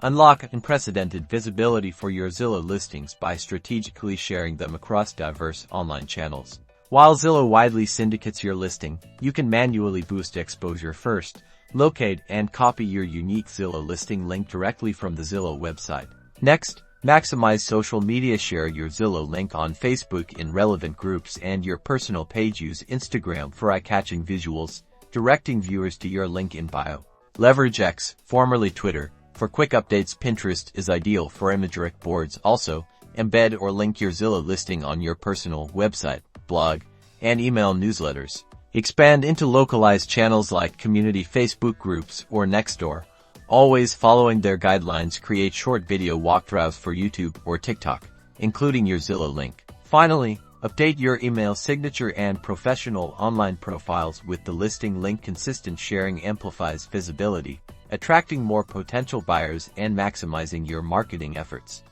Unlock unprecedented visibility for your Zillow listings by strategically sharing them across diverse online channels. While Zillow widely syndicates your listing, you can manually boost exposure first. Locate and copy your unique Zillow listing link directly from the Zillow website. Next, maximize social media. Share your Zillow link on Facebook in relevant groups and your personal page. Use Instagram for eye-catching visuals, directing viewers to your link in bio. Leverage X, formerly Twitter, for quick updates. Pinterest is ideal for imagery boards. Also, embed or link your Zillow listing on your personal website, blog, and email newsletters. Expand into localized channels like community Facebook groups or Nextdoor, always following their guidelines. Create short video walkthroughs for YouTube or TikTok, including your Zillow link. Finally, update your email signature and professional online profiles with the listing link. Consistent sharing amplifies visibility, attracting more potential buyers and maximizing your marketing efforts.